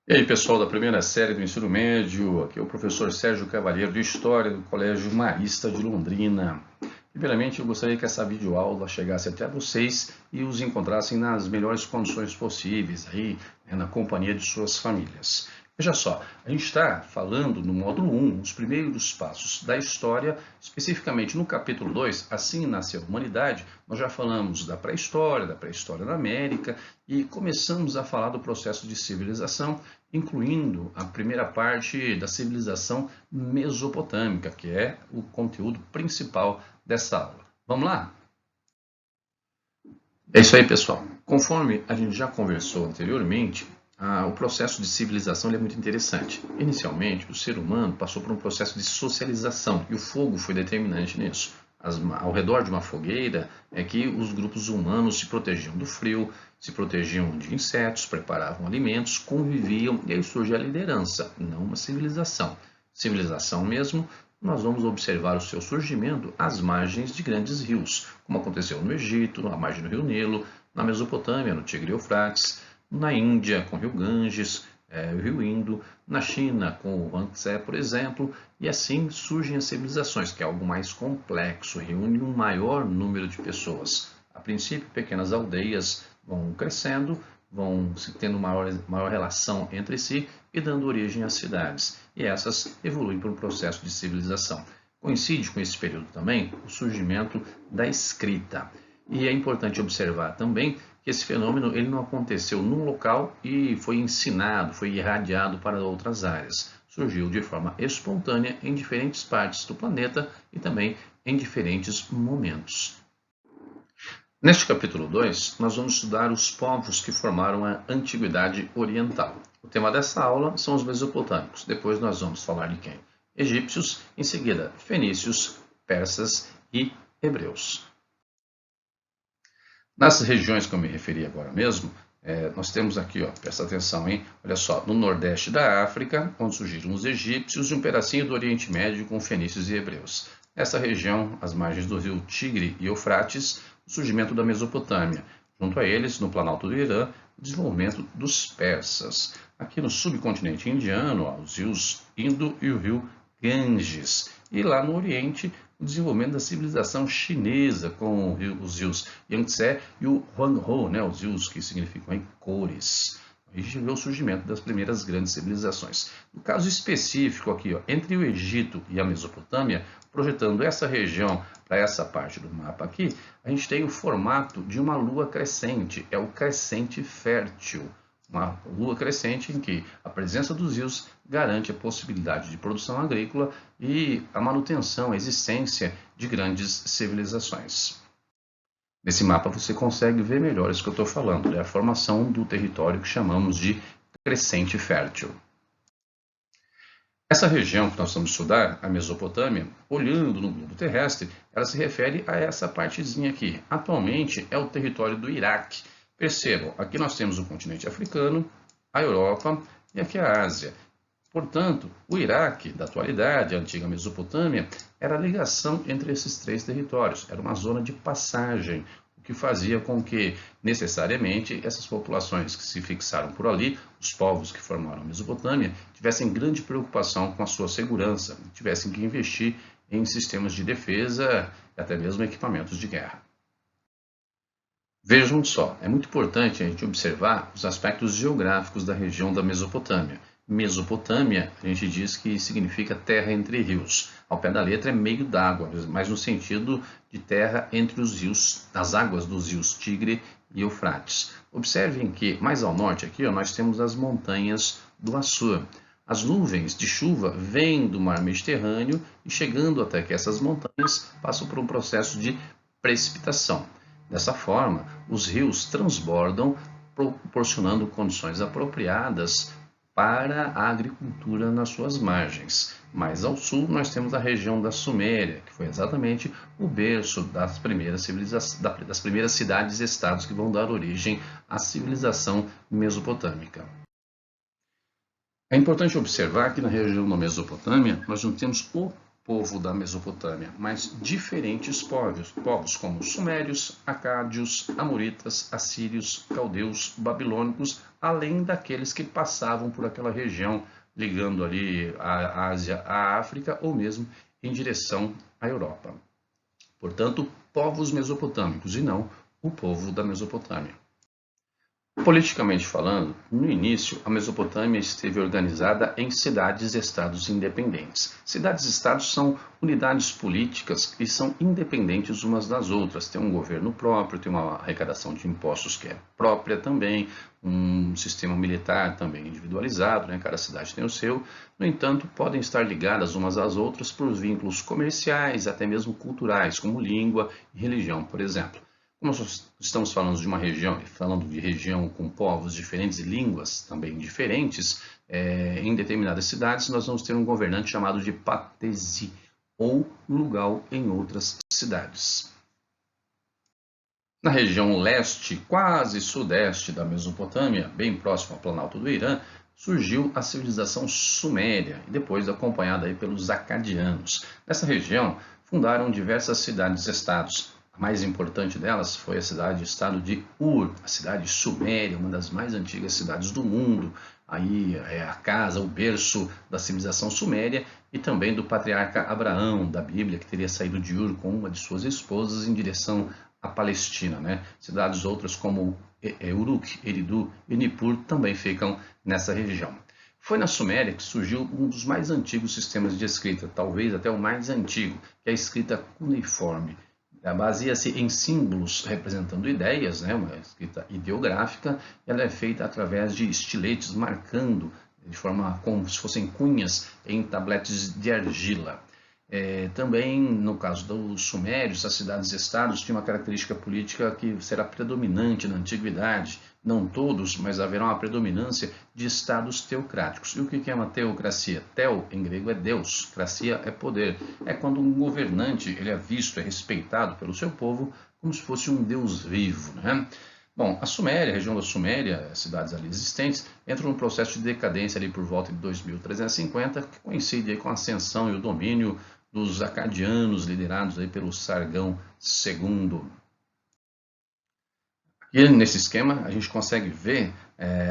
E aí, pessoal da primeira série do ensino médio, aqui é o professor Sérgio Cavalheiro de História do Colégio Marista de Londrina. Primeiramente, eu gostaria que essa videoaula chegasse até vocês e os encontrassem nas melhores condições possíveis, aí, na companhia de suas famílias. Veja só, a gente está falando no módulo 1, os primeiros passos da história, especificamente no capítulo 2, Assim Nasceu a Humanidade. Nós já falamos da pré-história da América e começamos a falar do processo de civilização, incluindo a primeira parte da civilização mesopotâmica, que é o conteúdo principal dessa aula. Vamos lá? É isso aí, pessoal. Conforme a gente já conversou anteriormente, o processo de civilização é muito interessante. Inicialmente, o ser humano passou por um processo de socialização e o fogo foi determinante nisso. Ao redor de uma fogueira é que os grupos humanos se protegiam do frio, se protegiam de insetos, preparavam alimentos, conviviam e aí surge a liderança, não uma civilização. Civilização mesmo, nós vamos observar o seu surgimento às margens de grandes rios, como aconteceu no Egito, à margem do rio Nilo, na Mesopotâmia, no Tigre e Eufrates, na Índia, com o rio Ganges, o rio Indo, na China, com o Yangtze, por exemplo, e assim surgem as civilizações, que é algo mais complexo, reúne um maior número de pessoas. A princípio, pequenas aldeias vão crescendo, vão tendo maior relação entre si e dando origem às cidades. E essas evoluem para um processo de civilização. Coincide com esse período também o surgimento da escrita. E é importante observar também que esse fenômeno ele não aconteceu num local e foi ensinado, foi irradiado para outras áreas. Surgiu de forma espontânea em diferentes partes do planeta e também em diferentes momentos. Neste capítulo 2, nós vamos estudar os povos que formaram a Antiguidade Oriental. O tema dessa aula são os mesopotâmicos. Depois nós vamos falar de quem? Egípcios, em seguida fenícios, persas e hebreus. Nas regiões que eu me referi agora mesmo, nós temos aqui, presta atenção, hein? Olha só, no nordeste da África, onde surgiram os egípcios, e um pedacinho do Oriente Médio com fenícios e hebreus. Nessa região, as margens do rio Tigre e Eufrates, o surgimento da Mesopotâmia. Junto a eles, no Planalto do Irã, o desenvolvimento dos persas. Aqui no subcontinente indiano, os rios Indo e o rio Ganges. E lá no Oriente, o desenvolvimento da civilização chinesa, com os rios Yangtze e o Huanghe, né, os rios que significam aí, cores. A gente vê o surgimento das primeiras grandes civilizações. No caso específico aqui, entre o Egito e a Mesopotâmia, projetando essa região para essa parte do mapa aqui, a gente tem o formato de uma lua crescente, é o crescente fértil. Uma lua crescente em que a presença dos rios garante a possibilidade de produção agrícola e a manutenção, a existência de grandes civilizações. Nesse mapa você consegue ver melhor isso que eu estou falando, é a formação do território que chamamos de crescente fértil. Essa região que nós vamos estudar, a Mesopotâmia, olhando no globo terrestre, ela se refere a essa partezinha aqui. Atualmente é o território do Iraque. Percebam, aqui nós temos o continente africano, a Europa e aqui a Ásia. Portanto, o Iraque, da atualidade, a antiga Mesopotâmia, era a ligação entre esses três territórios, era uma zona de passagem, o que fazia com que, necessariamente, essas populações que se fixaram por ali, os povos que formaram a Mesopotâmia, tivessem grande preocupação com a sua segurança, tivessem que investir em sistemas de defesa e até mesmo equipamentos de guerra. Vejam só, é muito importante a gente observar os aspectos geográficos da região da Mesopotâmia. Mesopotâmia, a gente diz que significa terra entre rios. Ao pé da letra é meio d'água, mas no sentido de terra entre os rios, as águas dos rios Tigre e Eufrates. Observem que mais ao norte aqui nós temos as montanhas do Assur. As nuvens de chuva vêm do mar Mediterrâneo e chegando até que essas montanhas passam por um processo de precipitação. Dessa forma, os rios transbordam, proporcionando condições apropriadas para a agricultura nas suas margens. Mais ao sul, nós temos a região da Suméria, que foi exatamente o berço das primeiras cidades-estados que vão dar origem à civilização mesopotâmica. É importante observar que na região da Mesopotâmia nós não temos o povo da Mesopotâmia, mas diferentes povos como sumérios, acádios, amoritas, assírios, caldeus, babilônicos, além daqueles que passavam por aquela região, ligando ali a Ásia à África ou mesmo em direção à Europa. Portanto, povos mesopotâmicos e não o povo da Mesopotâmia. Politicamente falando, no início, a Mesopotâmia esteve organizada em cidades-estados independentes. Cidades-estados são unidades políticas que são independentes umas das outras. Tem um governo próprio, tem uma arrecadação de impostos que é própria também, um sistema militar também individualizado, né? Cada cidade tem o seu. No entanto, podem estar ligadas umas às outras por vínculos comerciais, até mesmo culturais, como língua e religião, por exemplo. Como nós estamos falando de uma região, falando de região com povos diferentes e línguas também diferentes, em determinadas cidades nós vamos ter um governante chamado de patesi, ou lugar em outras cidades. Na região leste, quase sudeste da Mesopotâmia, bem próximo ao Planalto do Irã, surgiu a civilização suméria, e depois acompanhada aí pelos acadianos. Nessa região, fundaram diversas cidades-estados. A mais importante delas foi a cidade-estado de Ur, a cidade suméria, uma das mais antigas cidades do mundo. Aí é a casa, o berço da civilização suméria e também do patriarca Abraão, da Bíblia, que teria saído de Ur com uma de suas esposas em direção à Palestina, né? Cidades outras como Uruk, Eridu e Nippur também ficam nessa região. Foi na Suméria que surgiu um dos mais antigos sistemas de escrita, talvez até o mais antigo, que é a escrita cuneiforme. Baseia-se em símbolos representando ideias, né? Uma escrita ideográfica. Ela é feita através de estiletes marcando, de forma como se fossem cunhas em tabletes de argila. Também, no caso dos sumérios, as cidades-estados tinham uma característica política que será predominante na antiguidade. Não todos, mas haverá uma predominância de estados teocráticos. E o que é uma teocracia? Teo, em grego, é Deus. Cracia é poder. É quando um governante ele é visto, é respeitado pelo seu povo, como se fosse um Deus vivo, né? Bom, a Suméria, a região da Suméria, as cidades ali existentes, entram num processo de decadência ali por volta de 2350, que coincide aí com a ascensão e o domínio dos acadianos, liderados aí pelo Sargão II. E nesse esquema a gente consegue ver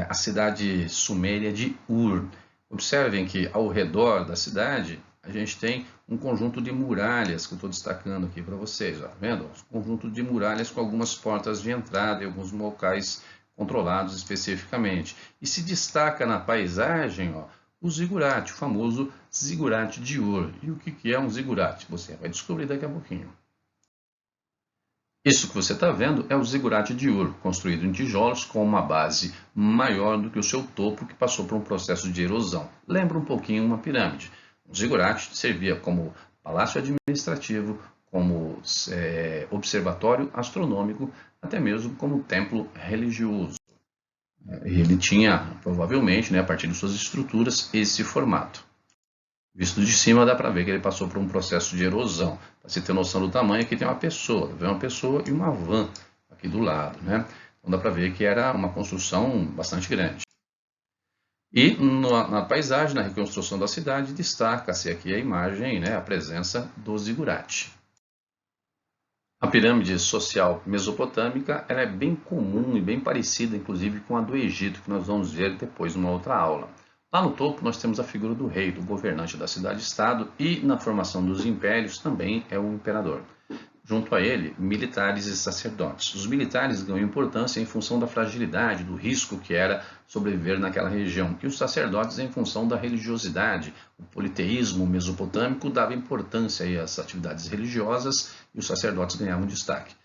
a cidade suméria de Ur. Observem que ao redor da cidade a gente tem um conjunto de muralhas que eu estou destacando aqui para vocês. Ó, vendo? Um conjunto de muralhas com algumas portas de entrada e alguns locais controlados especificamente. E se destaca na paisagem, ó, o zigurate, o famoso zigurate de Ur. E o que é um zigurate? Você vai descobrir daqui a pouquinho. Isso que você está vendo é o zigurate de Ur, construído em tijolos com uma base maior do que o seu topo, que passou por um processo de erosão. Lembra um pouquinho uma pirâmide. O zigurate servia como palácio administrativo, como observatório astronômico, até mesmo como templo religioso. Ele tinha, provavelmente, né, a partir de suas estruturas, esse formato. Visto de cima, dá para ver que ele passou por um processo de erosão. Para você ter noção do tamanho, aqui tem uma pessoa. Vê uma pessoa e uma van aqui do lado, né? Então dá para ver que era uma construção bastante grande. E na paisagem, na reconstrução da cidade, destaca-se aqui a imagem, né, a presença do zigurate. A pirâmide social mesopotâmica ela é bem comum e bem parecida, inclusive, com a do Egito, que nós vamos ver depois numa outra aula. Lá no topo nós temos a figura do rei, do governante da cidade-estado, e na formação dos impérios também é o imperador. Junto a ele, militares e sacerdotes. Os militares ganham importância em função da fragilidade, do risco que era sobreviver naquela região. E os sacerdotes em função da religiosidade. O politeísmo mesopotâmico dava importância às atividades religiosas e os sacerdotes ganhavam destaque.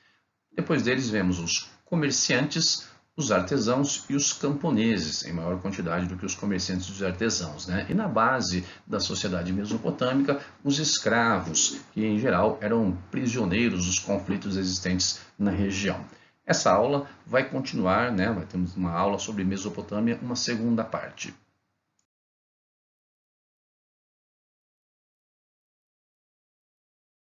Depois deles vemos os comerciantes, os artesãos e os camponeses, em maior quantidade do que os comerciantes e os artesãos, né? E na base da sociedade mesopotâmica, os escravos, que em geral eram prisioneiros dos conflitos existentes na região. Essa aula vai continuar, né? Vai ter uma aula sobre Mesopotâmia, uma segunda parte.